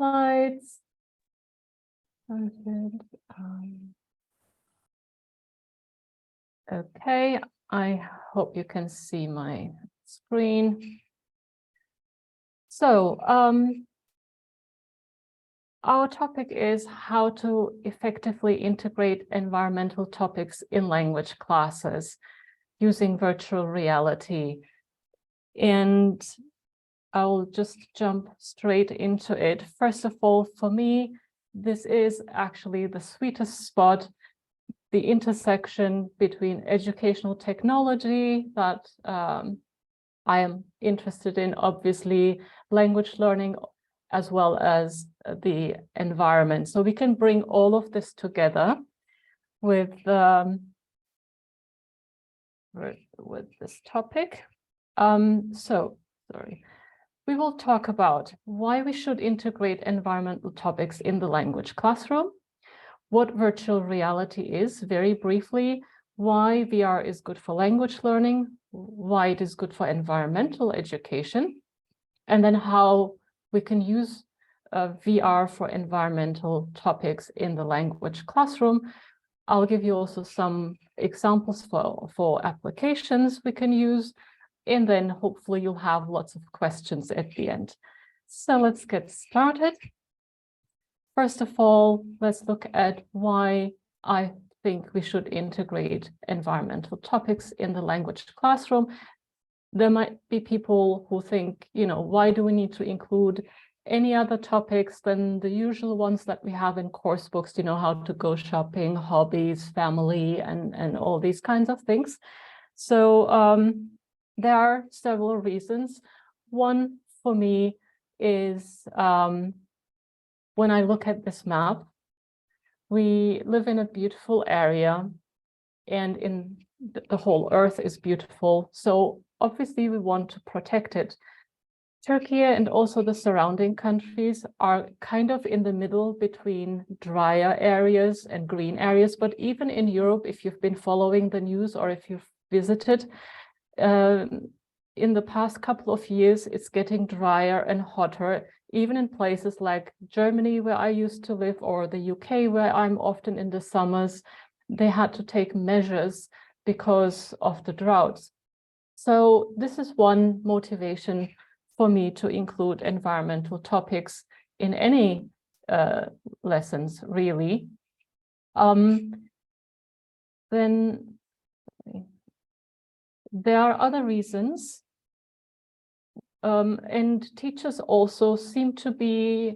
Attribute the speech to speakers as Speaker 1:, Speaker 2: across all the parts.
Speaker 1: slides. Okay, I hope you can see my screen. So our topic is how to effectively integrate environmental topics in language classes using virtual reality. And I'll just jump straight into it. First of all, for me, this is actually the sweetest spot, the intersection between educational technology that I am interested in, obviously, language learning, as well as the environment. So we can bring all of this together with this topic. We will talk about why we should integrate environmental topics in the language classroom, what virtual reality is, very briefly, why VR is good for language learning, why it is good for environmental education, and then how we can use VR for environmental topics in the language classroom. I'll give you also some examples for applications we can use, and then hopefully you'll have lots of questions at the end. So let's get started. First of all, let's look at why I think we should integrate environmental topics in the language classroom. There might be people who think, you know, why do we need to include any other topics than the usual ones that we have in course books, you know, how to go shopping, hobbies, family, and all these kinds of things. So there are several reasons. One for me is when I look at this map, we live in a beautiful area, and in the whole earth is beautiful. So obviously we want to protect it. Turkey and also the surrounding countries are kind of in the middle between drier areas and green areas. But even in Europe, if you've been following the news or if you've visited, in the past couple of years, it's getting drier and hotter, even in places like Germany, where I used to live, or the UK, where I'm often in the summers. They had to take measures because of the droughts. So this is one motivation for me to include environmental topics in any lessons, really. Then there are other reasons, and teachers also seem to be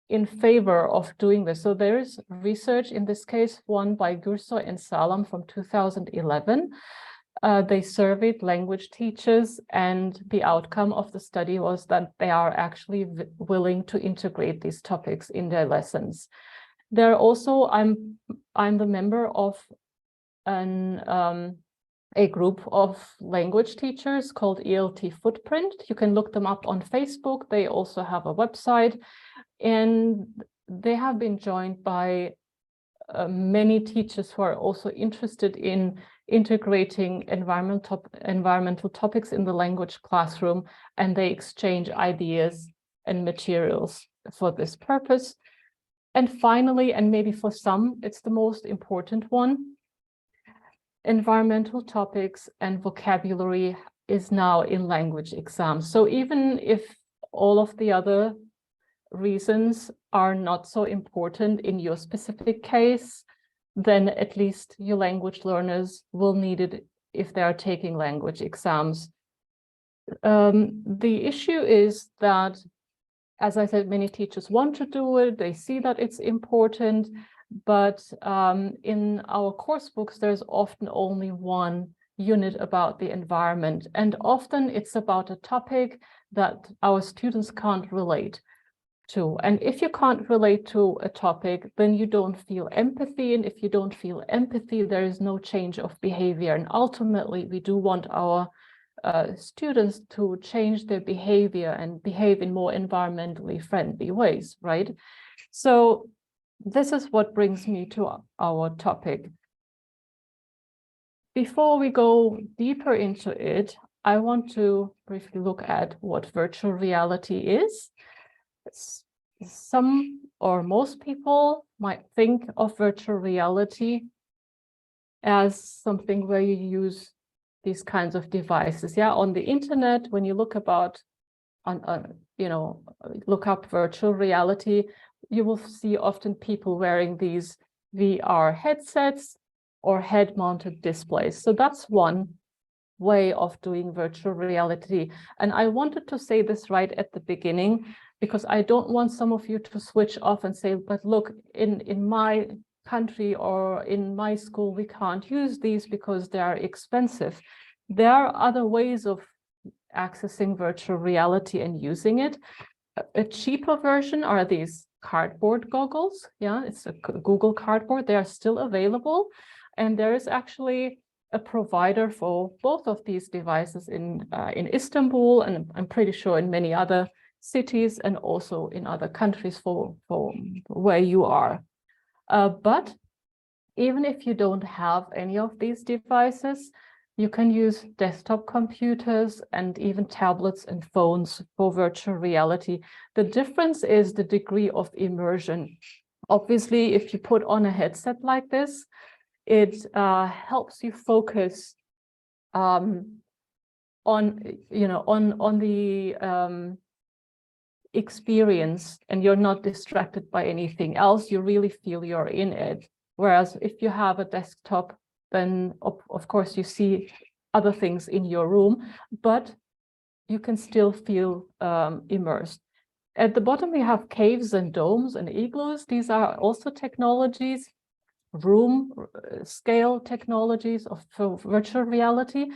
Speaker 1: in favor of doing this. So there is research, in this case, one by Gürsoy and Salam from 2011. They surveyed language teachers, and the outcome of the study was that they are actually willing to integrate these topics in their lessons. There also, I'm the member of a group of language teachers called ELT Footprint. You can look them up on Facebook. They also have a website, and they have been joined by many teachers who are also interested in integrating environmental topics in the language classroom, and they exchange ideas and materials for this purpose. And finally, and maybe for some, it's the most important one, environmental topics and vocabulary is now in language exams. So even if all of the other reasons are not so important in your specific case, then at least your language learners will need it if they are taking language exams. The issue is that, as I said, many teachers want to do it, they see that it's important, but in our course books, there's often only one unit about the environment, and often it's about a topic that our students can't relate to. And if you can't relate to a topic, then you don't feel empathy. And if you don't feel empathy, there is no change of behavior. And ultimately, we do want our students to change their behavior and behave in more environmentally friendly ways, right? So this is what brings me to our topic. Before we go deeper into it, I want to briefly look at what virtual reality is. some or most people might think of virtual reality as something where you use these kinds of devices. Yeah, on the internet, when you look about look up virtual reality, you will see often people wearing these VR headsets or head-mounted displays. So that's one way of doing virtual reality. And I wanted to say this right at the beginning, because I don't want some of you to switch off and say, but look, in my country or in my school, we can't use these because they are expensive. There are other ways of accessing virtual reality and using it. A cheaper version are these cardboard goggles. Yeah, it's a Google Cardboard. They are still available. And there is actually a provider for both of these devices in Istanbul, and I'm pretty sure in many other cities and also in other countries for where you are. But even if you don't have any of these devices, you can use desktop computers and even tablets and phones for virtual reality. The difference is the degree of immersion. Obviously, if you put on a headset like this, it helps you focus on the experience, and you're not distracted by anything else. You really feel you're in it. Whereas if you have a desktop, then of course you see other things in your room, but you can still feel immersed. At the bottom, we have caves and domes and igloos. These are also technologies, room scale technologies for virtual reality.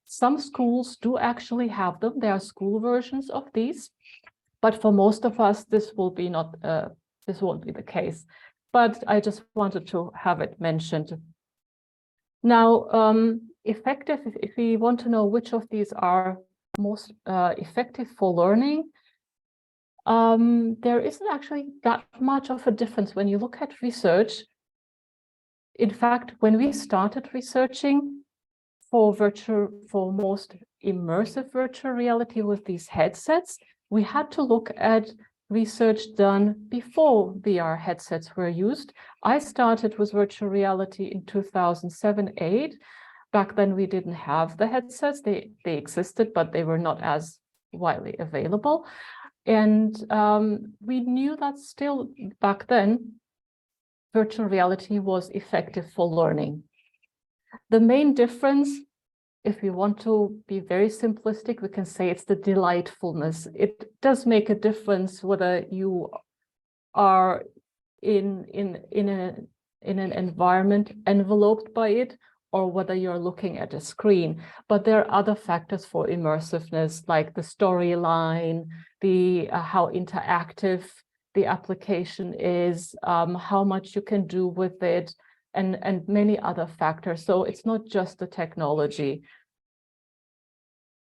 Speaker 1: Some schools do actually have them. There are school versions of these, but for most of us, this won't be the case. But I just wanted to have it mentioned. Now, effective, if we want to know which of these are most effective for learning, there isn't actually that much of a difference when you look at research. In fact, when we started researching for most immersive virtual reality with these headsets, we had to look at research done before VR headsets were used. I started with virtual reality in 2007-8. Back then, we didn't have the headsets. They existed, but they were not as widely available. And we knew that still back then, virtual reality was effective for learning. The main difference, if we want to be very simplistic, we can say it's the delightfulness. It does make a difference whether you are in an environment enveloped by it or whether you're looking at a screen. But there are other factors for immersiveness, like the storyline, the how interactive the application is, how much you can do with it, and many other factors. So it's not just the technology.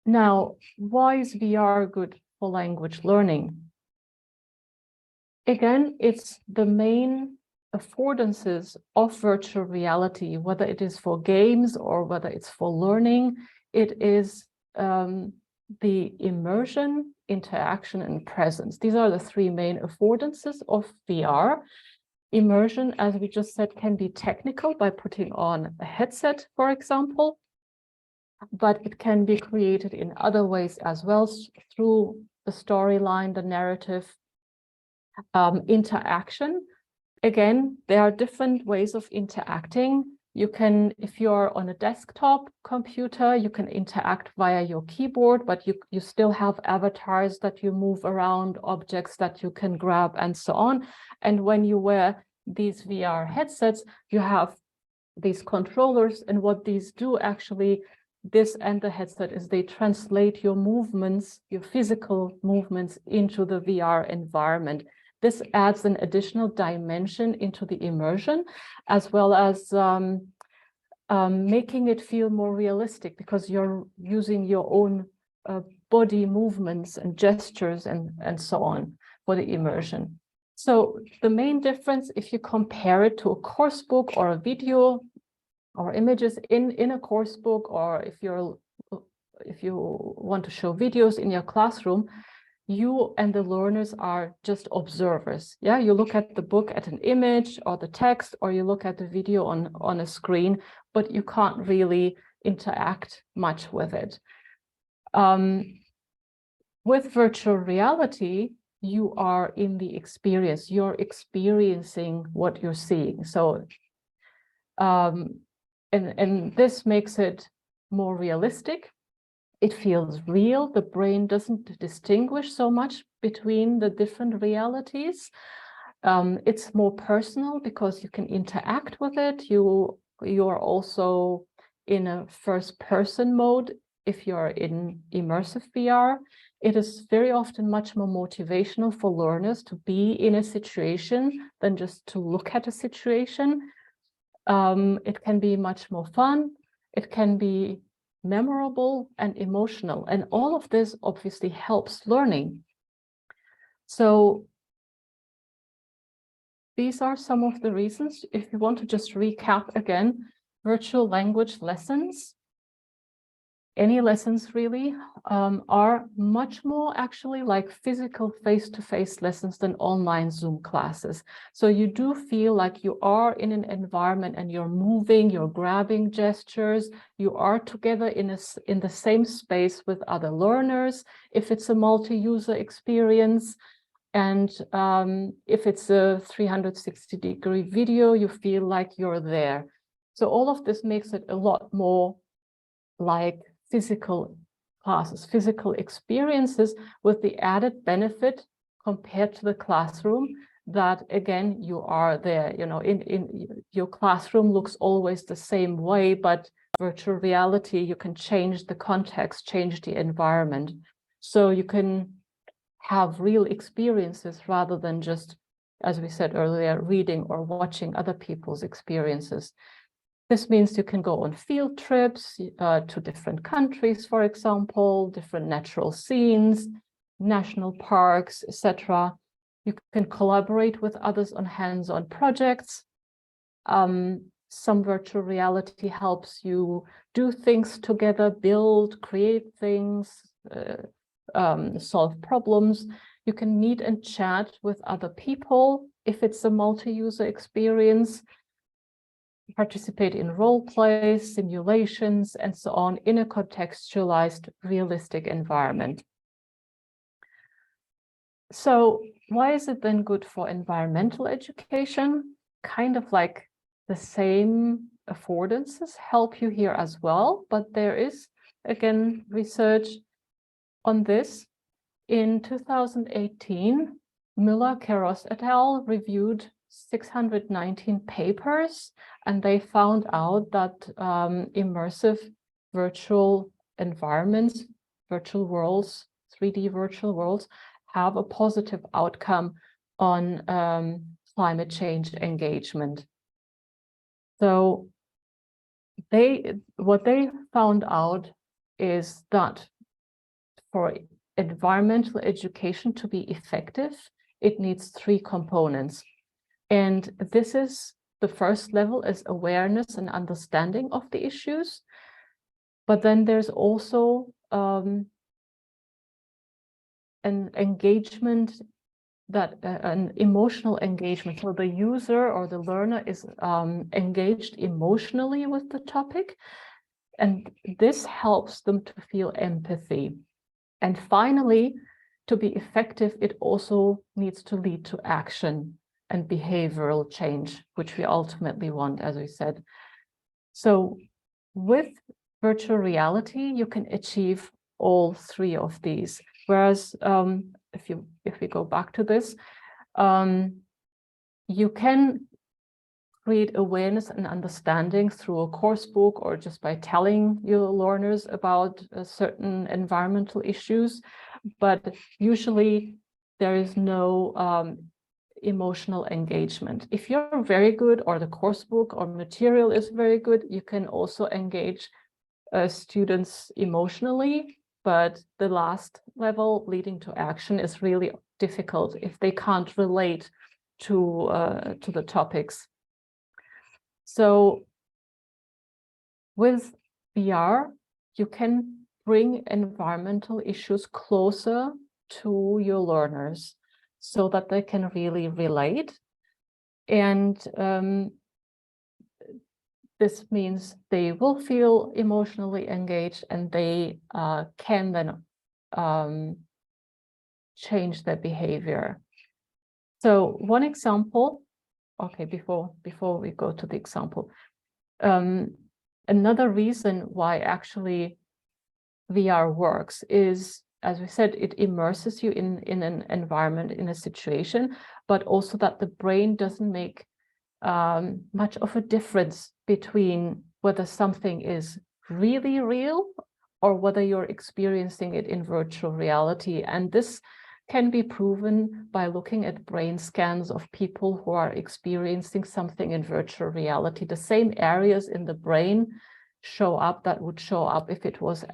Speaker 1: Now, why is VR good for language learning? Again, it's the main affordances of virtual reality, whether it is for games or whether it's for learning. It is the immersion, interaction, and presence. These are the three main affordances of VR. Immersion, as we just said, can be technical by putting on a headset, for example, but it can be created in other ways as well, through the storyline, the narrative, interaction. Again, there are different ways of interacting. You can, if you're on a desktop computer, you can interact via your keyboard, but you still have avatars that you move around, objects that you can grab, and so on. And when you wear these VR headsets, you have these controllers, and what these do actually, this and the headset, is they translate your movements, your physical movements, into the VR environment. This adds an additional dimension into the immersion, as well as making it feel more realistic, because you're using your own body movements and gestures and so on for the immersion. So the main difference, if you compare it to a course book or a video or images in a course book, or if you want to show videos in your classroom, you and the learners are just observers. Yeah, you look at the book at an image or the text, or you look at the video on a screen, but you can't really interact much with it. With virtual reality, you are in the experience, you're experiencing what you're seeing. So, and this makes it more realistic. It feels real. The brain doesn't distinguish so much between the different realities. It's more personal because you can interact with it. You're also in a first-person mode if you're in immersive VR. It is very often much more motivational for learners to be in a situation than just to look at a situation. It can be much more fun. It can be memorable and emotional. And all of this obviously helps learning. So these are some of the reasons. If you want to just recap again, virtual language lessons, any lessons really, are much more actually like physical face-to-face lessons than online Zoom classes. So you do feel like you are in an environment and you're moving, you're grabbing gestures, you are together in the same space with other learners, if it's a multi-user experience. And if it's a 360-degree video, you feel like you're there. So all of this makes it a lot more like physical classes, physical experiences, with the added benefit compared to the classroom that, again, you are there, you know, in your classroom looks always the same way, but virtual reality, you can change the context, change the environment. So you can have real experiences rather than just, as we said earlier, reading or watching other people's experiences. This means you can go on field trips to different countries, for example, different natural scenes, national parks, etc. You can collaborate with others on hands-on projects. Some virtual reality helps you do things together, build, create things, solve problems. You can meet and chat with other people if it's a multi-user experience, participate in role plays, simulations, and so on in a contextualized, realistic environment. So why is it then good for environmental education? Kind of like the same affordances help you here as well, but there is, again, research on this. In 2018, Müller-Keros et al. Reviewed 619 papers, and they found out that immersive virtual environments, virtual worlds, 3D virtual worlds, have a positive outcome on climate change engagement. So what they found out is that for environmental education to be effective, it needs 3 components. And this is the first level, is awareness and understanding of the issues. But then there's also an engagement, that an emotional engagement. So the user or the learner is engaged emotionally with the topic. And this helps them to feel empathy. And finally, to be effective, it also needs to lead to action and behavioral change, which we ultimately want, as we said. So with virtual reality, you can achieve all 3 of these. Whereas if we go back to this, you can create awareness and understanding through a course book or just by telling your learners about certain environmental issues, but usually there is no emotional engagement. If you're very good, or the course book or material is very good, you can also engage students emotionally, but the last level, leading to action, is really difficult if they can't relate to the topics. So with VR, you can bring environmental issues closer to your learners so that they can really relate. And this means they will feel emotionally engaged, and they can then change their behavior. So one example, okay, before we go to the example, another reason why actually VR works is, as we said, it immerses you in an environment, in a situation, but also that the brain doesn't make much of a difference between whether something is really real or whether you're experiencing it in virtual reality. And this can be proven by looking at brain scans of people who are experiencing something in virtual reality. The same areas in the brain show up that would show up if it was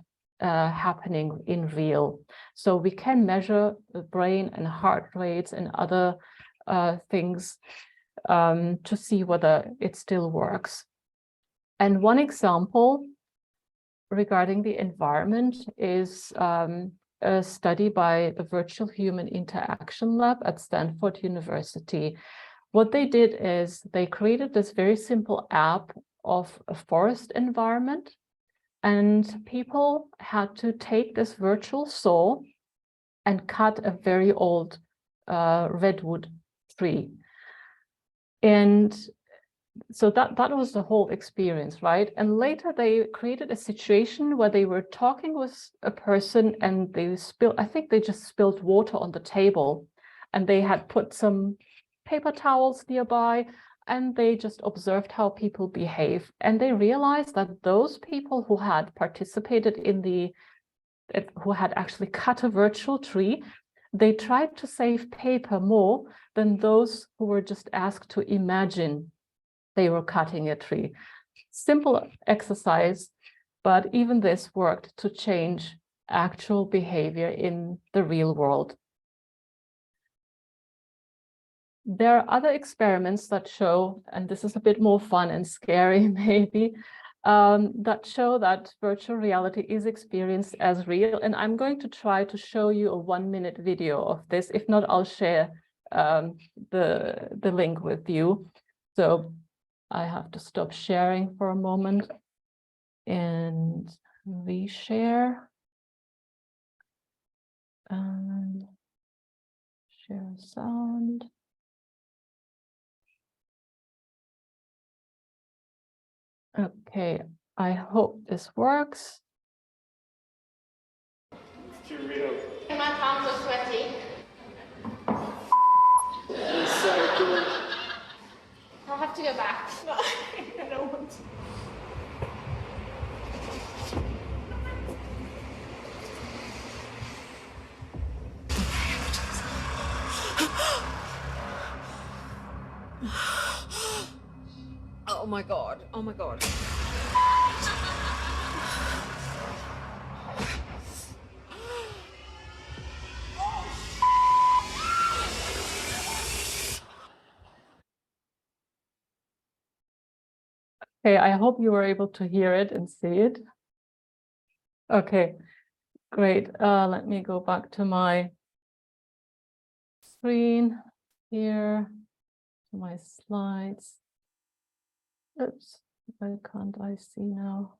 Speaker 1: happening in real. So we can measure the brain and heart rates and other things to see whether it still works. And one example regarding the environment is a study by the Virtual Human Interaction Lab at Stanford University. What they did is they created this very simple app of a forest environment, and people had to take this virtual saw and cut a very old redwood tree. And so that was the whole experience, right? And later they created a situation where they were talking with a person, and they spilled, I think they just spilled water on the table, and they had put some paper towels nearby, and they just observed how people behave. And they realized that those people who had participated in who had actually cut a virtual tree, they tried to save paper more than those who were just asked to imagine they were cutting a tree. Simple exercise, but even this worked to change actual behavior in the real world. There are other experiments that show, and this is a bit more fun and scary maybe, that show that virtual reality is experienced as real. And I'm going to try to show you a 1-minute video of this. If not, I'll share the link with you. So I have to stop sharing for a moment and reshare. Share sound. Okay, I hope this works.
Speaker 2: My palms are sweaty.
Speaker 3: So good.
Speaker 2: I'll have to go back. No, I don't want to.
Speaker 3: Oh my god. Oh my god.
Speaker 1: Okay, I hope you were able to hear it and see it. Okay, great. Let me go back to my screen here, to my slides. Oops, why can't I see now?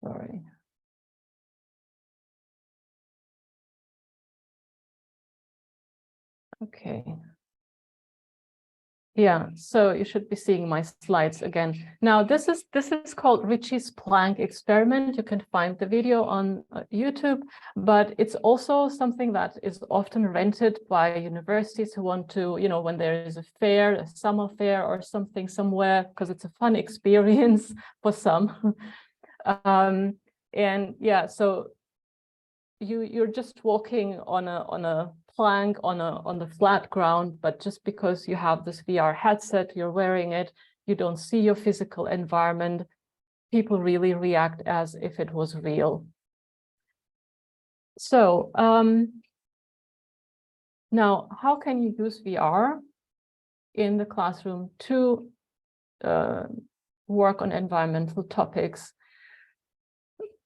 Speaker 1: Sorry. Okay. Yeah, so you should be seeing my slides again. Now, this is called Ritchie's plank experiment. You can find the video on YouTube, but it's also something that is often rented by universities who want to, you know, when there is a fair, a summer fair or something somewhere, because it's a fun experience for some. And yeah, so you're just walking on a plank on the flat ground, but just because you have this VR headset, you're wearing it, you don't see your physical environment. People really react as if it was real. So now, how can you use VR in the classroom to work on environmental topics?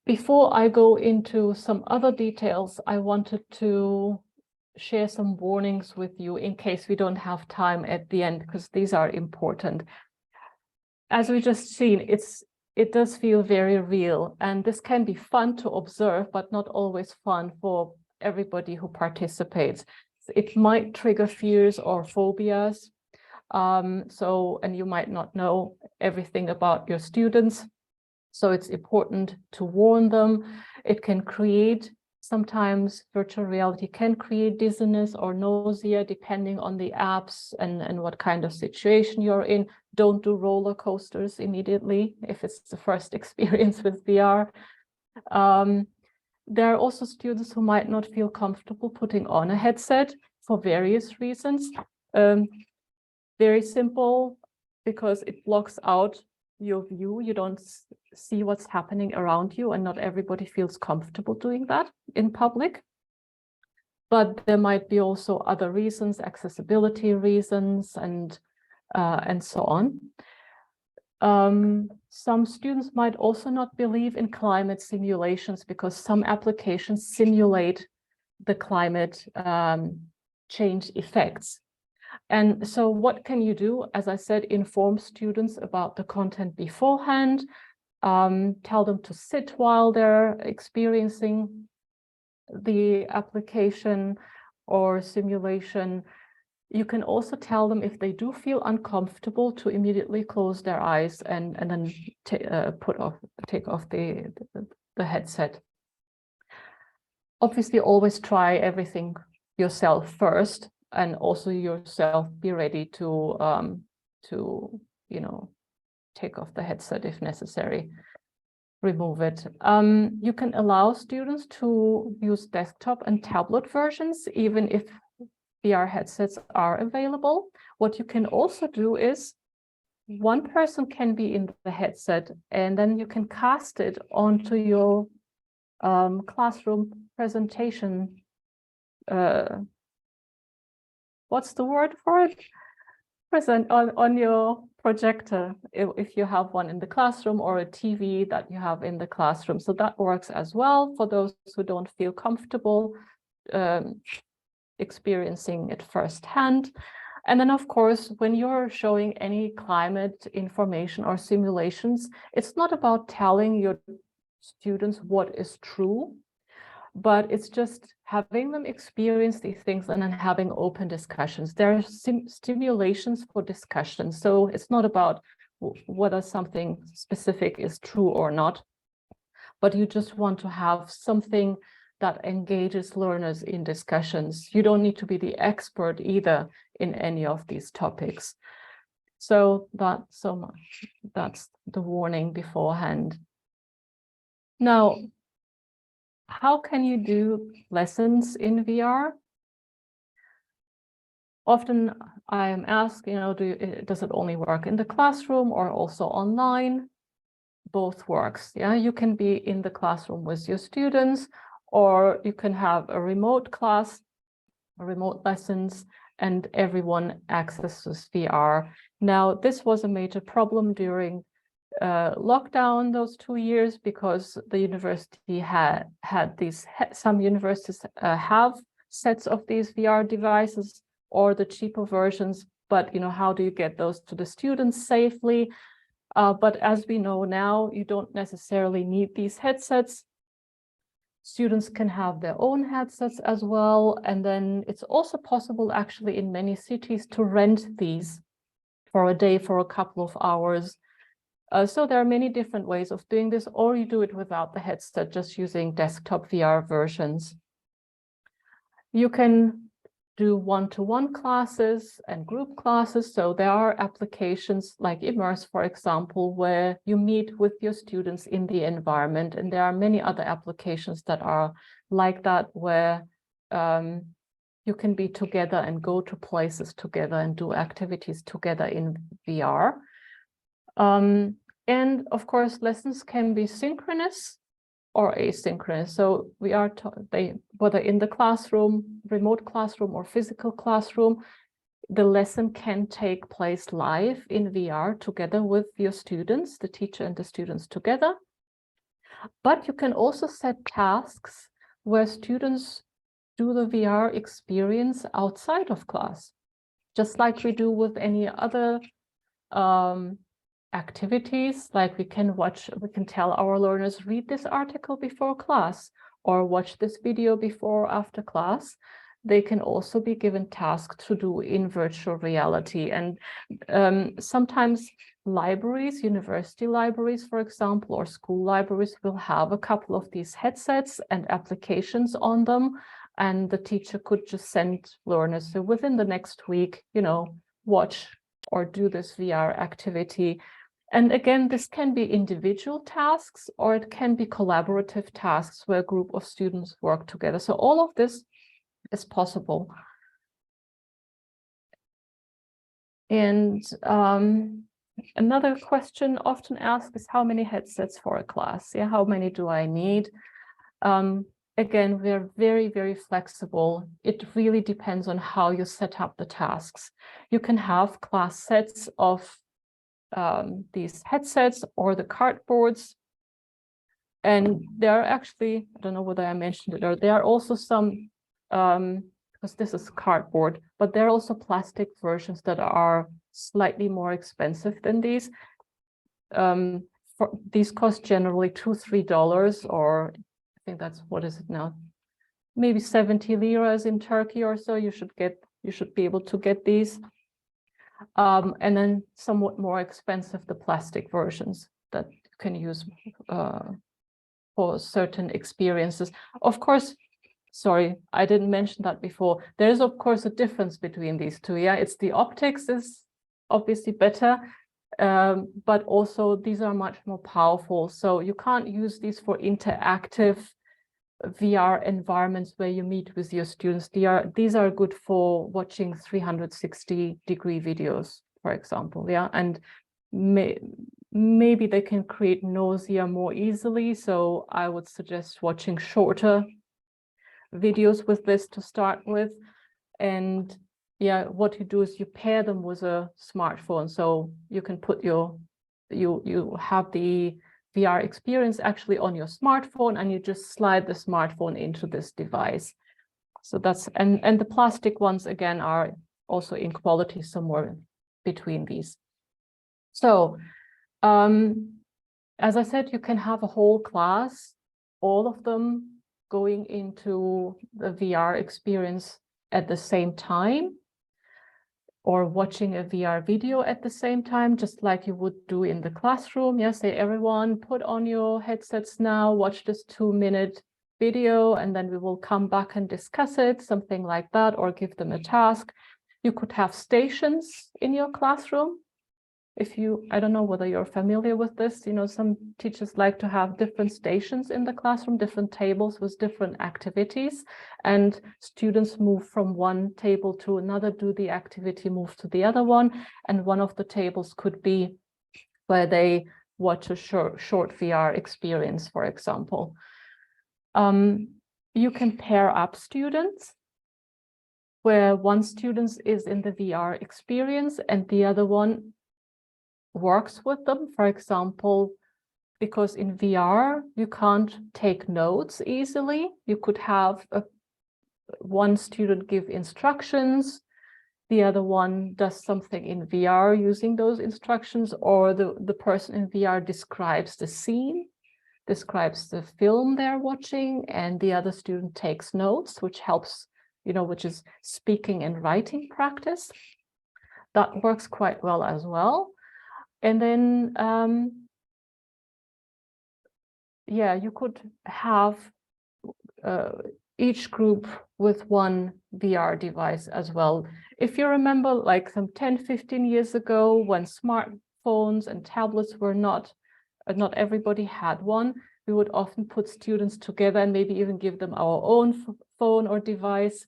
Speaker 1: Before I go into some other details, I wanted to share some warnings with you in case we don't have time at the end, because these are important. As we just seen, it does feel very real, and this can be fun to observe, but not always fun for everybody who participates. It might trigger fears or phobias. And you might not know everything about your students. So it's important to warn them. It can create, sometimes virtual reality can create dizziness or nausea, depending on the apps and what kind of situation you're in. Don't do roller coasters immediately if it's the first experience with VR. There are also students who might not feel comfortable putting on a headset for various reasons. Very simple, because it blocks out your view. You don't see what's happening around you, and not everybody feels comfortable doing that in public. But there might be also other reasons, accessibility reasons, and so on. Some students might also not believe in climate simulations, because some applications simulate the climate change effects. And so what can you do? As I said, inform students about the content beforehand, tell them to sit while they're experiencing the application or simulation. You can also tell them, if they do feel uncomfortable, to immediately close their eyes and then take off the headset. Obviously, always try everything yourself first, and also yourself be ready to take off the headset if necessary, remove it. You can allow students to use desktop and tablet versions, even if VR headsets are available. What you can also do is, one person can be in the headset, and then you can cast it onto your classroom presentation. What's the word for it? Present on your projector, if you have one in the classroom, or a TV that you have in the classroom. So that works as well for those who don't feel comfortable experiencing it firsthand. And then, of course, when you're showing any climate information or simulations, it's not about telling your students what is true, but it's just having them experience these things and then having open discussions. There are stimulations for discussion. So it's not about whether something specific is true or not, but you just want to have something that engages learners in discussions. You don't need to be the expert either in any of these topics. So that's the warning beforehand. Now, how can you do lessons in VR? Often I am asked, does it only work in the classroom or also online? Both works. Yeah, you can be in the classroom with your students, or you can have a remote class, remote lessons, and everyone accesses VR. Now, this was a major problem during lockdown those 2 years, because the university had these, some universities have sets of these VR devices or the cheaper versions, but how do you get those to the students safely? But as we know now, you don't necessarily need these headsets. Students can have their own headsets as well. And then it's also possible, actually, in many cities to rent these for a day, for a couple of hours. So there are many different ways of doing this, or you do it without the headset, just using desktop VR versions. You can do one-to-one classes and group classes. So there are applications like Immerse, for example, where you meet with your students in the environment. And there are many other applications that are like that, where you can be together and go to places together and do activities together in VR. And of course, lessons can be synchronous or asynchronous. So we are whether in the classroom, remote classroom, or physical classroom, the lesson can take place live in VR together with your students, the teacher and the students together. But you can also set tasks where students do the VR experience outside of class, just like we do with any other activities. Like we can tell our learners, read this article before class or watch this video before or after class. They can also be given tasks to do in virtual reality. And sometimes libraries, university libraries, for example, or school libraries will have a couple of these headsets and applications on them. And the teacher could just send learners, so within the next week, watch or do this VR activity. And again, this can be individual tasks, or it can be collaborative tasks where a group of students work together. So all of this is possible. And another question often asked is how many headsets for a class? Yeah, how many do I need? Again, we're very, very flexible. It really depends on how you set up the tasks. You can have class sets of these headsets or the cardboards. And there are actually, I don't know whether I mentioned it, or there are also some, because this is cardboard, but there are also plastic versions that are slightly more expensive than these. These cost generally $2–3, or I think that's, what is it now? Maybe 70 liras in Turkey or so. You should be able to get these. And then somewhat more expensive, the plastic versions that you can use for certain experiences. Of course, sorry, I didn't mention that before. There is, of course, a difference between these two. Yeah, it's the optics is obviously better, but also these are much more powerful. So you can't use these for interactive VR environments where you meet with your students. These are good for watching 360-degree videos, for example. Yeah, and maybe they can create nausea more easily. So I would suggest watching shorter videos with this to start with. And yeah, what you do is you pair them with a smartphone. So you can put you have the VR experience actually on your smartphone, and you just slide the smartphone into this device. So that's, and the plastic ones again are also in quality somewhere between these. So as I said, you can have a whole class, all of them going into the VR experience at the same time, or watching a VR video at the same time, just like you would do in the classroom. Yes, say everyone put on your headsets now, watch this 2-minute video, and then we will come back and discuss it, something like that, or give them a task. You could have stations in your classroom. I don't know whether you're familiar with this, some teachers like to have different stations in the classroom, different tables with different activities, and students move from one table to another, do the activity, move to the other one. And one of the tables could be where they watch a short VR experience, for example. You can pair up students where one student is in the VR experience and the other one works with them, for example, because in VR you can't take notes easily. You could have one student give instructions, the other one does something in VR using those instructions, or the person in VR describes the scene, describes the film they're watching, and the other student takes notes, which helps, which is speaking and writing practice. That works quite well as well. And then, yeah, you could have each group with one VR device as well. If you remember, like some 10–15 years ago, when smartphones and tablets were not everybody had one, we would often put students together and maybe even give them our own phone or device,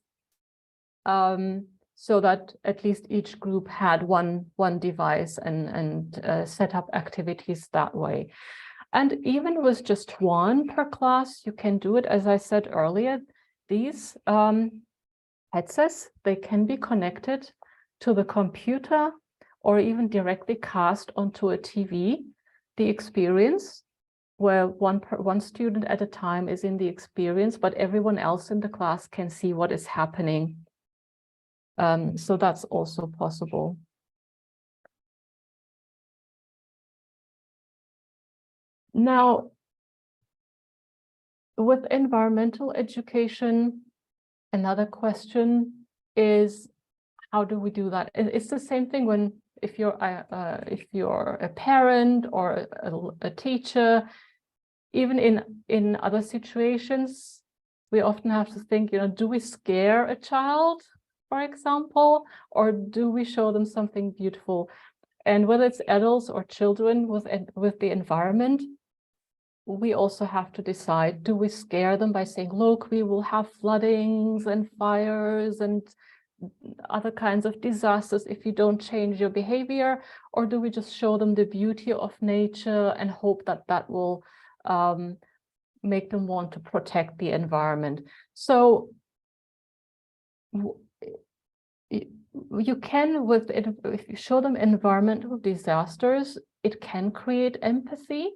Speaker 1: so that at least each group had one device and set up activities that way. And even with just one per class, you can do it. As I said earlier, these headsets, they can be connected to the computer or even directly cast onto a TV. The experience where one student at a time is in the experience, but everyone else in the class can see what is happening. So that's also possible. Now, with environmental education, another question is, how do we do that? It's the same thing when if you're a parent or a teacher, even in other situations, we often have to think, do we scare a child, for example, or do we show them something beautiful? And whether it's adults or children with the environment, we also have to decide, do we scare them by saying, look, we will have floodings and fires and other kinds of disasters if you don't change your behavior? Or do we just show them the beauty of nature and hope that that will make them want to protect the environment? So you can, if you show them environmental disasters, it can create empathy,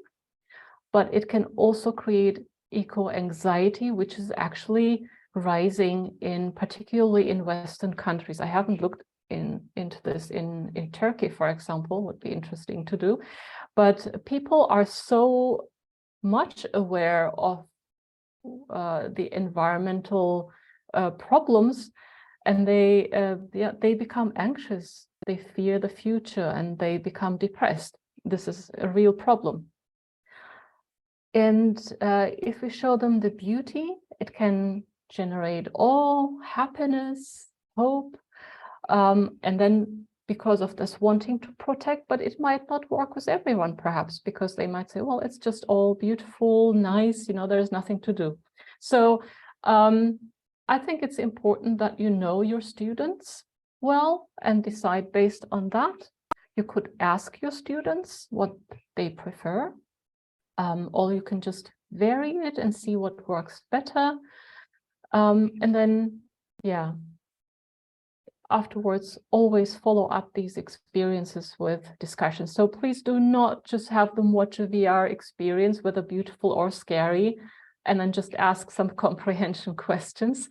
Speaker 1: but it can also create eco-anxiety, which is actually rising particularly in Western countries. I haven't looked into this in Turkey, for example, would be interesting to do. But people are so much aware of the environmental problems, and they become anxious, they fear the future, and they become depressed. This is a real problem. And if we show them the beauty, it can generate awe, happiness, hope. And then because of this wanting to protect, but it might not work with everyone, perhaps, because they might say, well, it's just all beautiful, nice, there's nothing to do. So I think it's important that you know your students well and decide based on that. You could ask your students what they prefer. Or you can just vary it and see what works better. And then, yeah, afterwards, always follow up these experiences with discussions. So please do not just have them watch a VR experience, whether beautiful or scary, and then just ask some comprehension questions.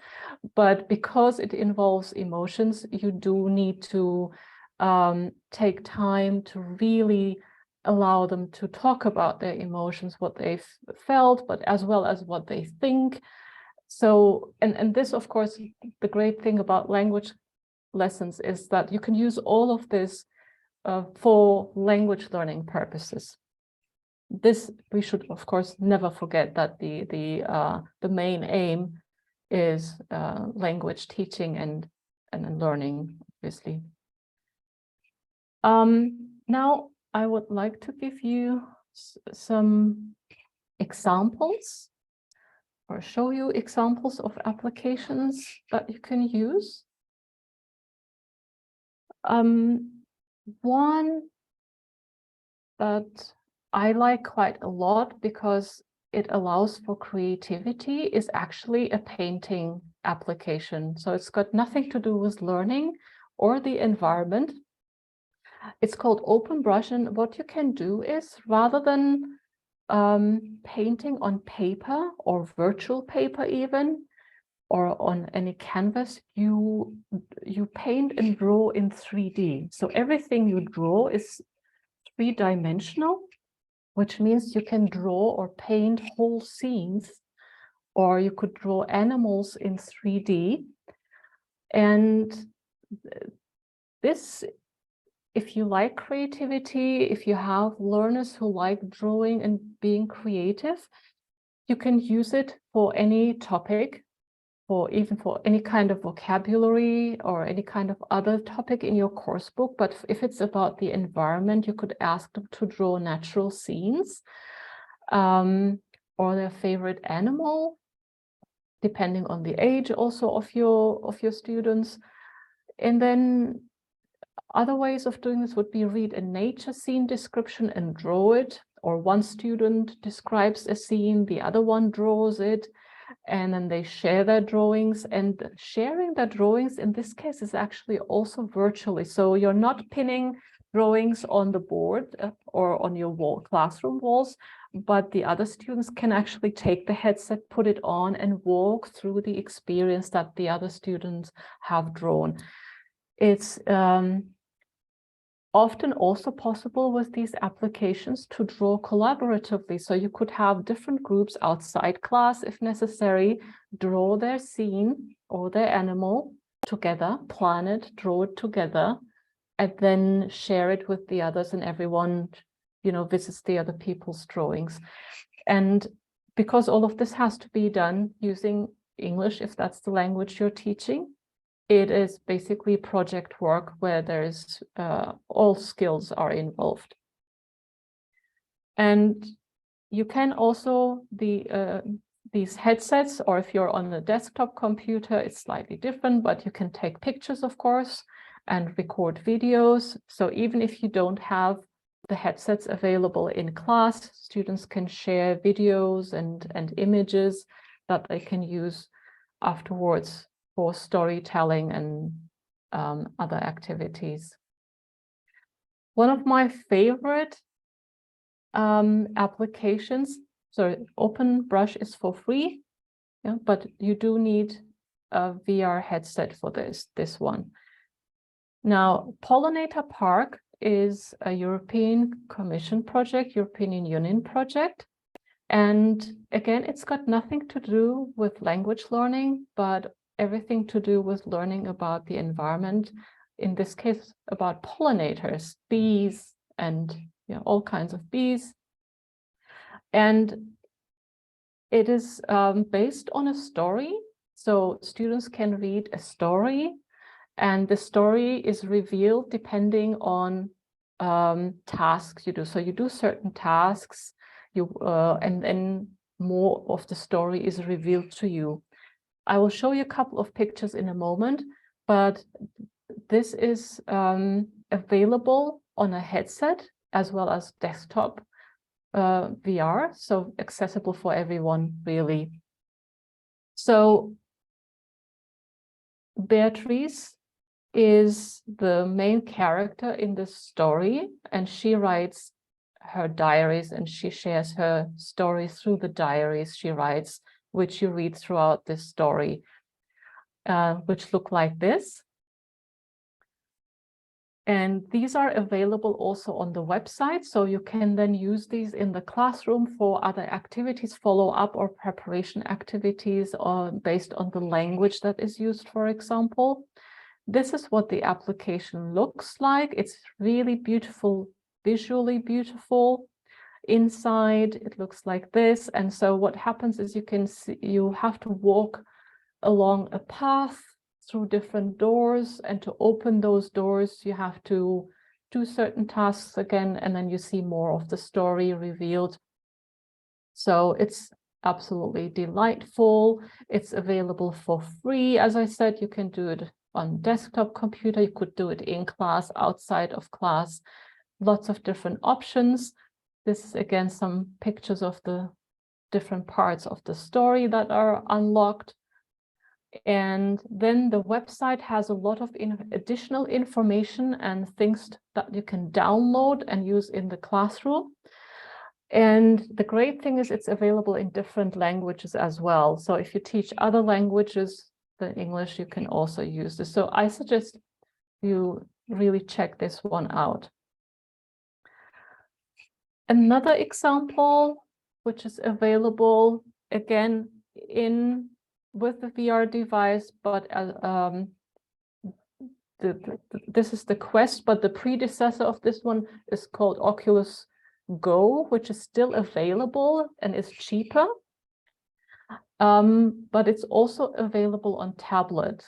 Speaker 1: But because it involves emotions, you do need to take time to really allow them to talk about their emotions, what they've felt, but as well as what they think. So, and this, of course, the great thing about language lessons is that you can use all of this for language learning purposes. This, we should, of course, never forget that the main aim is language teaching and learning, obviously. Now, I would like to give you some examples or show you examples of applications that you can use. One that I like quite a lot because it allows for creativity is actually a painting application. So it's got nothing to do with learning or the environment. It's called Open Brush, and what you can do is, rather than painting on paper or virtual paper even, or on any canvas, you paint and draw in 3D. So everything you draw is three-dimensional, which means you can draw or paint whole scenes, or you could draw animals in 3D. And this, if you like creativity, if you have learners who like drawing and being creative, you can use it for any topic, or even for any kind of vocabulary or any kind of other topic in your course book. But if it's about the environment, you could ask them to draw natural scenes or their favorite animal, depending on the age also of your students. And then other ways of doing this would be read a nature scene description and draw it, or one student describes a scene, the other one draws it, and then they share their drawings. And sharing their drawings in this case is actually also virtually. So you're not pinning drawings on the board or on your classroom walls, but the other students can actually take the headset, put it on, and walk through the experience that the other students have drawn. It's often also possible with these applications to draw collaboratively. So you could have different groups outside class, if necessary, draw their scene or their animal together, plan it, draw it together, and then share it with the others, and everyone, you know, visits the other people's drawings. And because all of this has to be done using English, if that's the language you're teaching, it is basically project work where there's all skills are involved. And you can also, these headsets, or if you're on a desktop computer, it's slightly different, but you can take pictures, of course, and record videos. So even if you don't have the headsets available in class, students can share videos and images that they can use afterwards for storytelling and other activities. One of my favorite applications, so OpenBrush is for free, yeah, but you do need a VR headset for this one. Now, Pollinator Park is a European Commission project, European Union project. And again, it's got nothing to do with language learning, but everything to do with learning about the environment, in this case, about pollinators, bees, and all kinds of bees. And it is based on a story. So students can read a story, and the story is revealed depending on tasks you do. So you do certain tasks, and then more of the story is revealed to you. I will show you a couple of pictures in a moment, but this is available on a headset as well as desktop VR, so accessible for everyone, really. So Beatrice is the main character in this story, and she writes her diaries, and she shares her stories through the diaries she writes, which you read throughout this story, which look like this. And these are available also on the website, so you can then use these in the classroom for other activities, follow-up or preparation activities, or based on the language that is used, for example. This is what the application looks like. It's really beautiful, visually beautiful. Inside, it looks like this. And so what happens is you can see, you have to walk along a path through different doors, and to open those doors, you have to do certain tasks again, and then you see more of the story revealed. So it's absolutely delightful. It's available for free. As I said, you can do it on desktop computer. You could do it in class, outside of class, lots of different options. This is again some pictures of the different parts of the story that are unlocked. And then the website has a lot of additional information and things that you can download and use in the classroom. And the great thing is it's available in different languages as well. So if you teach other languages than English, you can also use this. So I suggest you really check this one out. Another example, which is available again with the VR device, but this is the Quest, but the predecessor of this one is called Oculus Go, which is still available and is cheaper. But it's also available on tablet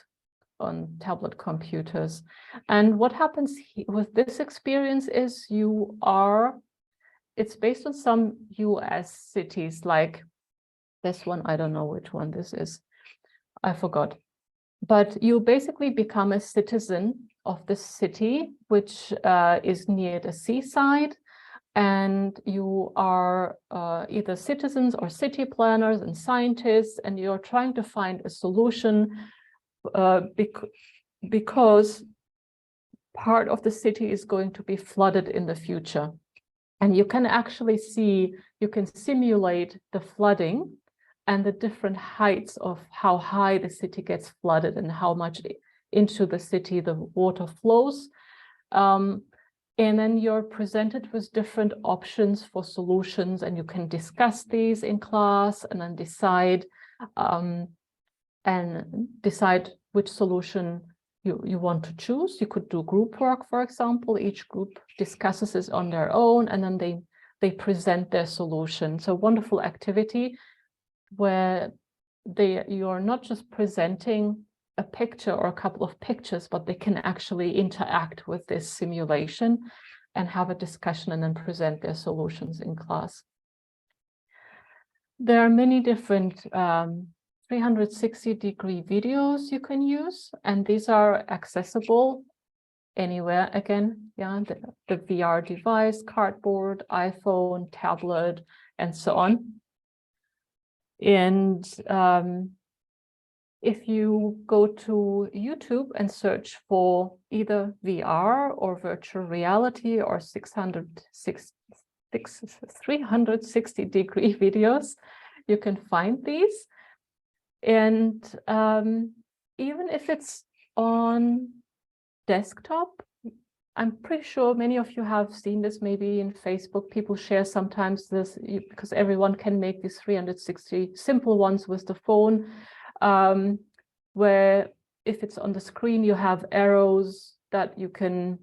Speaker 1: computers. And what happens with this experience is it's based on some US cities, like this one. I don't know which one this is. I forgot. But you basically become a citizen of the city, which is near the seaside. And you are either citizens or city planners and scientists, and you're trying to find a solution because part of the city is going to be flooded in the future. And you can actually see, you can simulate the flooding and the different heights of how high the city gets flooded and how much into the city the water flows. And then you're presented with different options for solutions, and you can discuss these in class and then decide which solution you want to choose. You could do group work, for example. Each group discusses this on their own, and then they present their solution. So wonderful activity where you're not just presenting a picture or a couple of pictures, but they can actually interact with this simulation and have a discussion and then present their solutions in class. There are many different 360-degree videos you can use, and these are accessible anywhere. Again, yeah, the VR device, cardboard, iPhone, tablet, and so on. And if you go to YouTube and search for either VR or virtual reality or 360-degree videos, you can find these. And even if it's on desktop, I'm pretty sure many of you have seen this maybe in Facebook. People share sometimes this because everyone can make these 360 simple ones with the phone. Where if it's on the screen, you have arrows that you can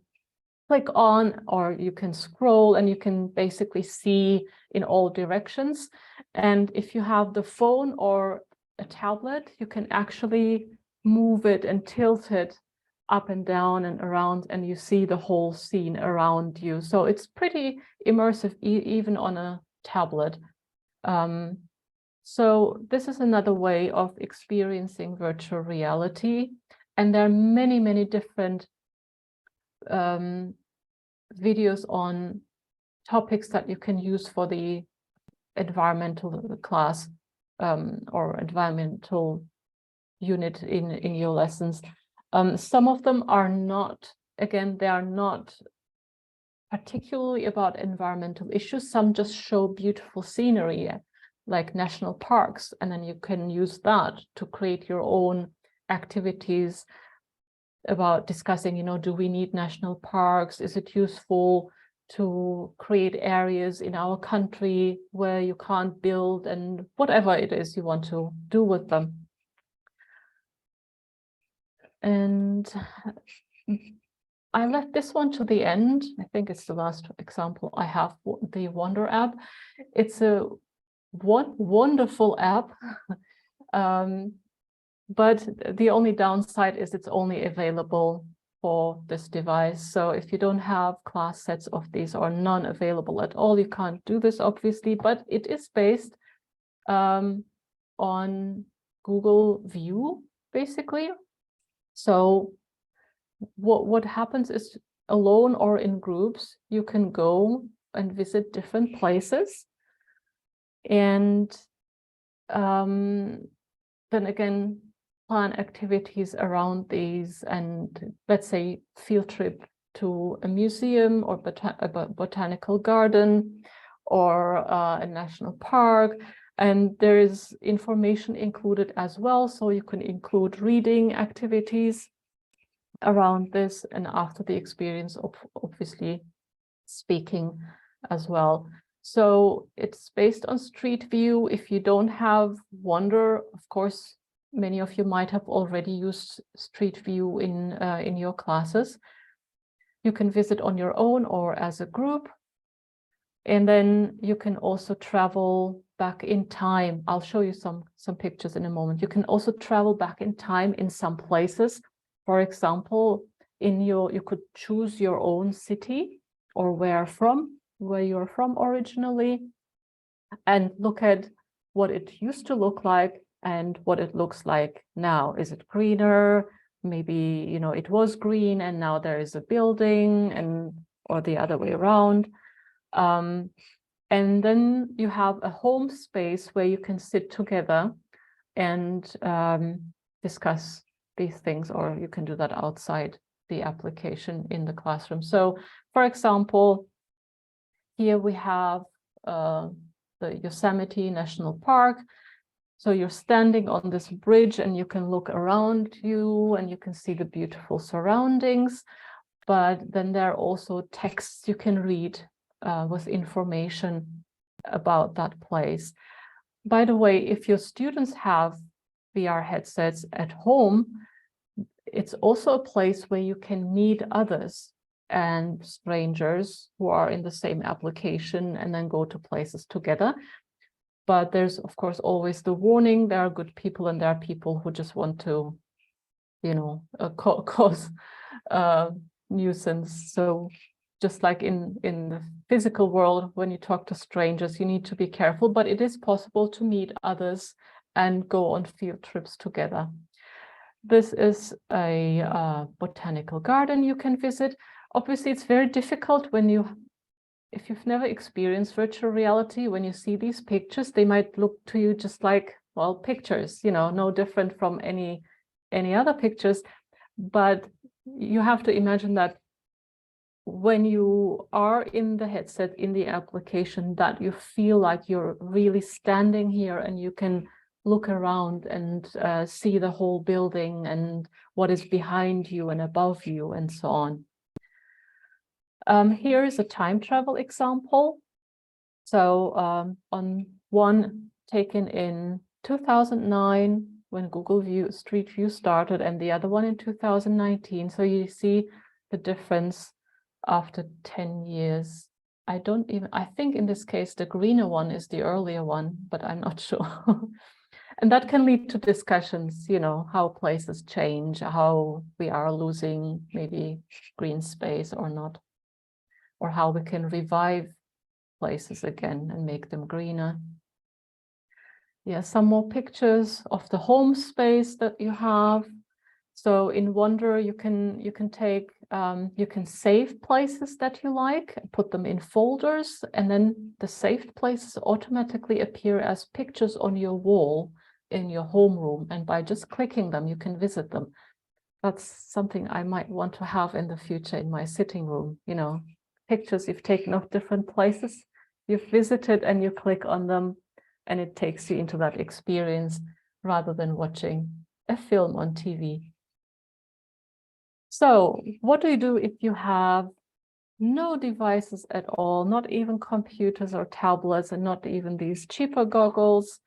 Speaker 1: click on, or you can scroll, and you can basically see in all directions. And if you have the phone or a tablet, you can actually move it and tilt it up and down and around, and you see the whole scene around you. So it's pretty immersive, even on a tablet. So this is another way of experiencing virtual reality. And there are many, many different videos on topics that you can use for the environmental class or environmental unit in your lessons. Some of them are not, again, they are not particularly about environmental issues. Some just show beautiful scenery, like national parks, and then you can use that to create your own activities about discussing, do we need national parks? Is it useful to create areas in our country where you can't build, and whatever it is you want to do with them. And I left this one to the end. I think it's the last example I have, the Wonder app. It's a wonderful app, but the only downside is it's only available for this device. So if you don't have class sets of these or none available at all, you can't do this, obviously, but it is based on Google View, basically. So what happens is, alone or in groups, you can go and visit different places. And then again, plan activities around these, and let's say field trip to a museum or a botanical garden or a national park. And there is information included as well, so you can include reading activities around this, and after the experience of obviously speaking as well. So it's based on Street View. If you don't have Wonder, of course, many of you might have already used Street View in your classes. You can visit on your own or as a group. And then you can also travel back in time. I'll show you some pictures in a moment. You can also travel back in time in some places. For example, you could choose your own city or where you're from originally, and look at what it used to look like and what it looks like now. Is it greener? Maybe, it was green and now there is a building, or the other way around. And then you have a home space where you can sit together and discuss these things, or you can do that outside the application in the classroom. So, for example, Here we have the Yosemite National Park. So you're standing on this bridge and you can look around you and you can see the beautiful surroundings. But then there are also texts you can read with information about that place. By the way, if your students have VR headsets at home, it's also a place where you can meet others and strangers who are in the same application and then go to places together. But there's, of course, always the warning. There are good people and there are people who just want to, you know, cause nuisance. So just like in the physical world, when you talk to strangers, you need to be careful, but it is possible to meet others and go on field trips together. This is a botanical garden you can visit. Obviously, it's very difficult if you've never experienced virtual reality, when you see these pictures, they might look to you just like, well, pictures, you know, no different from any other pictures. But you have to imagine that when you are in the headset, in the application, that you feel like you're really standing here and you can look around and see the whole building and what is behind you and above you and so on. Here is a time travel example. So on one taken in 2009, when Google Street View started, and the other one in 2019. So you see the difference after 10 years. I think in this case, the greener one is the earlier one, but I'm not sure. And that can lead to discussions, you know, how places change, how we are losing maybe green space or not, or how we can revive places again and make them greener. Yeah, some more pictures of the home space that you have. So in Wonder, you can save places that you like, put them in folders, and then the saved places automatically appear as pictures on your wall in your homeroom. And by just clicking them, you can visit them. That's something I might want to have in the future in my sitting room, you know, pictures you've taken of different places you've visited and you click on them and it takes you into that experience rather than watching a film on TV. So what do you do if you have no devices at all, not even computers or tablets and not even these cheaper goggles?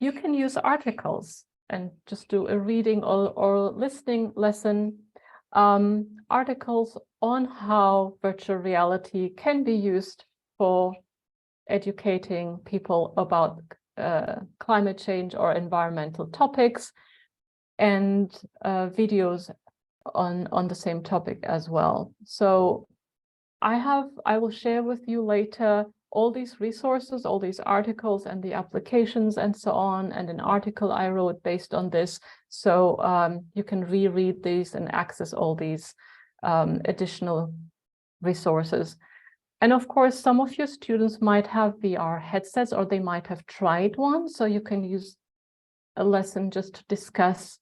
Speaker 1: You can use articles and just do a reading or listening lesson. Articles on how virtual reality can be used for educating people about climate change or environmental topics, and videos on the same topic as well. So I will share with you later all these resources, all these articles and the applications and so on, and an article I wrote based on this. So you can reread these and access all these additional resources. And of course, some of your students might have VR headsets or they might have tried one. So you can use a lesson just to discuss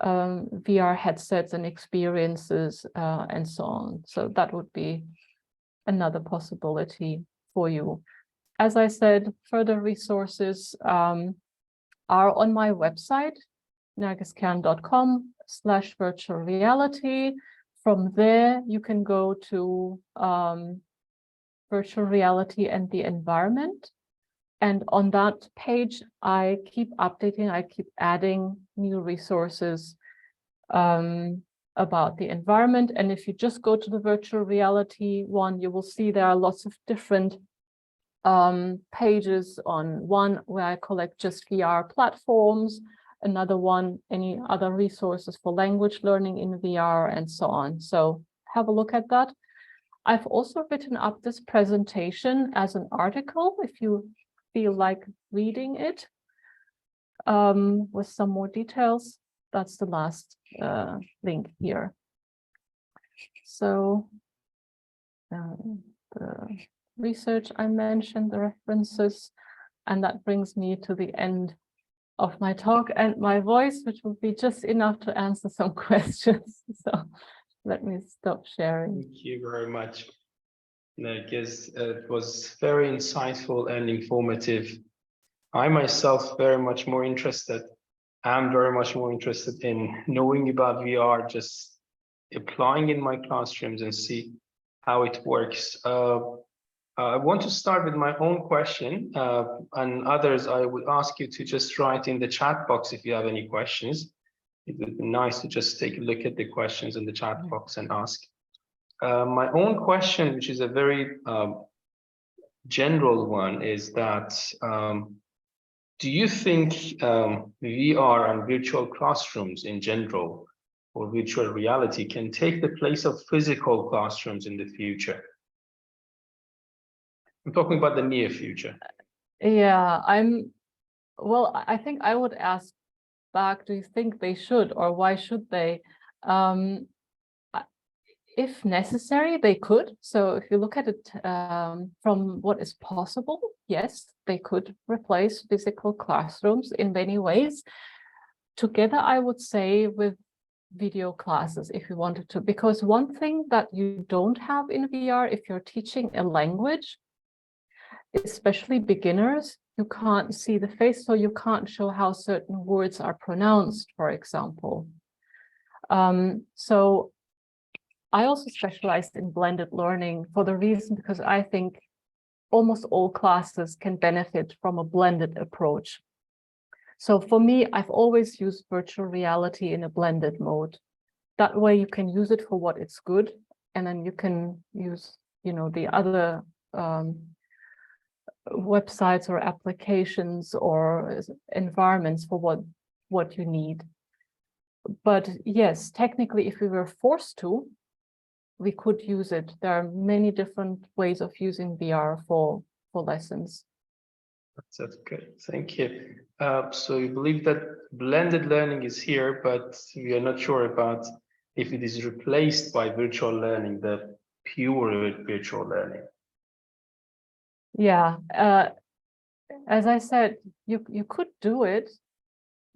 Speaker 1: VR headsets and experiences and so on. So that would be another possibility for you. As I said, further resources are on my website, nergiskern.com/virtual reality. From there, you can go to virtual reality and the environment. And on that page, I keep updating, I keep adding new resources about the environment. And if you just go to the virtual reality one, you will see there are lots of different pages. On one where I collect just VR platforms, another one, any other resources for language learning in VR and so on. So have a look at that. I've also written up this presentation as an article if you feel like reading it with some more details. That's the last link here. So the research I mentioned, the references, and that brings me to the end of my talk and my voice, which will be just enough to answer some questions. So let me stop sharing.
Speaker 4: Thank you very much. I guess it was very insightful and informative. I myself very much more interested. I'm very much more interested in knowing about VR, just applying in my classrooms and see how it works. I want to start with my own question, and others I would ask you to just write in the chat box if you have any questions. It would be nice to just take a look at the questions in the chat box and ask. My own question, which is a very general one, is that do you think VR and virtual classrooms in general, or virtual reality, can take the place of physical classrooms in the future? I'm talking about the near future.
Speaker 1: Yeah, well, I think I would ask back, do you think they should, or why should they? If necessary, they could. So if you look at it from what is possible, yes, they could replace physical classrooms in many ways. Together, I would say, with video classes, if you wanted to, because one thing that you don't have in VR, if you're teaching a language, especially beginners, you can't see the face, so you can't show how certain words are pronounced, for example. So I also specialized in blended learning for the reason because I think almost all classes can benefit from a blended approach. So for me, I've always used virtual reality in a blended mode. That way you can use it for what it's good, and then you can use, the other websites or applications or environments for what you need. But yes, technically, if we were forced to, we could use it. There are many different ways of using VR for lessons.
Speaker 4: That's good. Thank you. So you believe that blended learning is here, but we are not sure about if it is replaced by virtual learning, the pure virtual learning.
Speaker 1: Yeah, as I said, you could do it,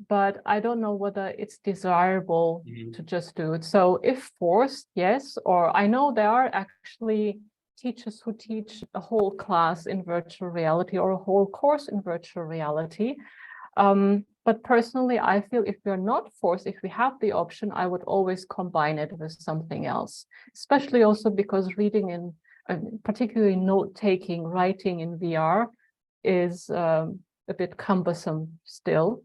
Speaker 1: but I don't know whether it's desirable to just do it. So if forced, yes, or I know there are actually teachers who teach a whole class in virtual reality or a whole course in virtual reality. But personally, I feel if we're not forced, if we have the option, I would always combine it with something else, especially also because reading in, particularly note-taking, writing in VR is a bit cumbersome still.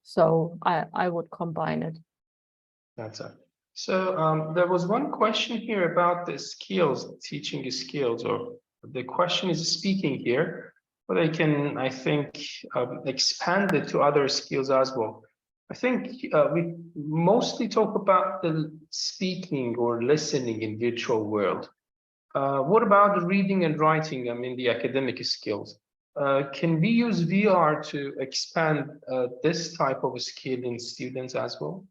Speaker 1: So I would combine it.
Speaker 4: That's it. So there was one question here about the skills, teaching skills, or the question is speaking here, but I think, expand it to other skills as well. I think we mostly talk about the speaking or listening in virtual world. What about the reading and writing? I mean, the academic skills. Can we use VR to expand this type of skill in students as well?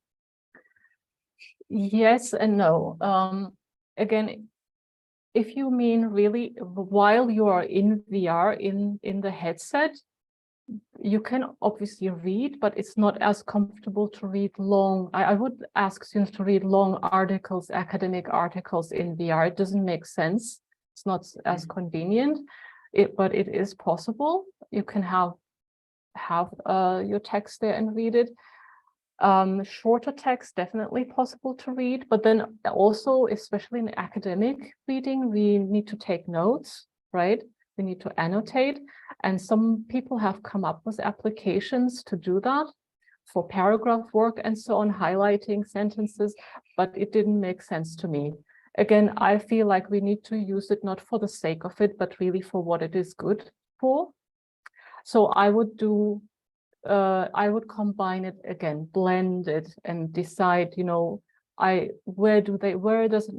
Speaker 1: Yes and no. Again, if you mean really while you are in VR in the headset, you can obviously read, but it's not as comfortable to read long. I would ask students to read long articles, academic articles in VR. It doesn't make sense. It's not as convenient, but it is possible. You can have your text there and read it. Shorter text, definitely possible to read, but then also, especially in academic reading, we need to take notes, right? We need to annotate, and some people have come up with applications to do that for paragraph work and so on, highlighting sentences, but it didn't make sense to me. Again, I feel like we need to use it not for the sake of it, but really for what it is good for. So I would combine it again, blend it, and decide, where does it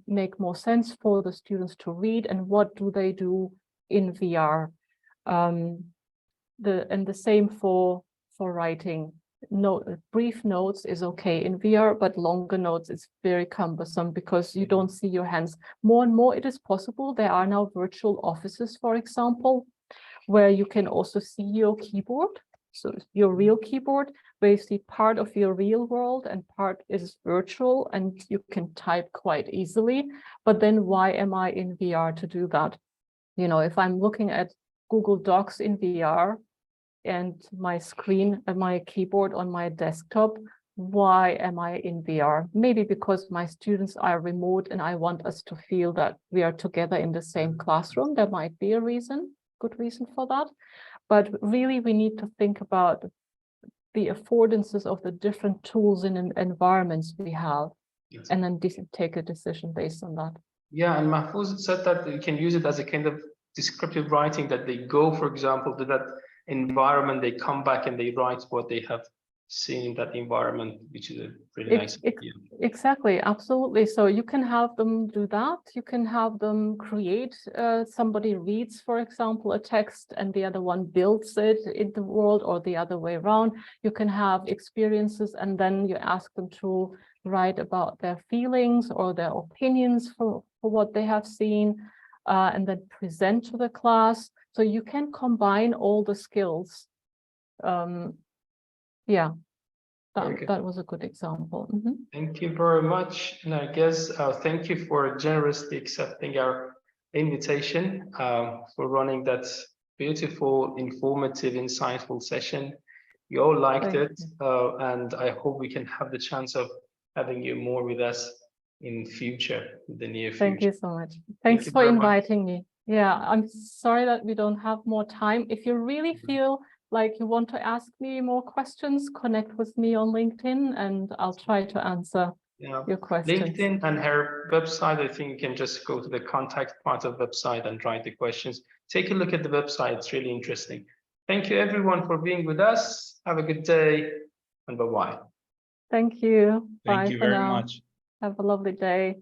Speaker 1: make more sense for the students to read, and what do they do in VR? And the same for writing. Brief notes is okay in VR, but longer notes is very cumbersome because you don't see your hands. More and more it is possible. There are now virtual offices, for example, where you can also see your keyboard. So your real keyboard, where you see part of your real world and part is virtual, and you can type quite easily. But then why am I in VR to do that? You know, if I'm looking at Google Docs in VR and my screen and my keyboard on my desktop, why am I in VR? Maybe because my students are remote and I want us to feel that we are together in the same classroom. There might be a reason, good reason for that. But really, we need to think about the affordances of the different tools and environments we have,
Speaker 4: Yes.
Speaker 1: and then take a decision based on that.
Speaker 4: Yeah, and Mahfouz said that you can use it as a kind of descriptive writing, that they go, for example, to that environment, they come back and they write what they have seen in that environment, which is a really nice idea.
Speaker 1: Exactly, absolutely. So you can have them do that. You can have them create, somebody reads, for example, a text and the other one builds it in the world, or the other way around. You can have experiences and then you ask them to write about their feelings or their opinions for what they have seen, and then present to the class. So you can combine all the skills. Yeah. That was a good example. Mm-hmm.
Speaker 4: Thank you very much. And I guess thank you for generously accepting our invitation, for running that beautiful, informative, insightful session. We all liked it, and I hope we can have the chance of having you more with us in future, in the near future.
Speaker 1: Thank you so much. Thanks for inviting me. Yeah, I'm sorry that we don't have more time. If you really feel like you want to ask me more questions, connect with me on LinkedIn and I'll try to answer your questions.
Speaker 4: LinkedIn and her website, I think you can just go to the contact part of the website and write the questions. Take a look at the website, it's really interesting. Thank you everyone for being with us. Have a good day and bye-bye.
Speaker 1: Thank you.
Speaker 5: Thank
Speaker 1: Bye
Speaker 5: you
Speaker 1: for
Speaker 5: very
Speaker 1: now.
Speaker 5: much.
Speaker 1: Have a lovely day.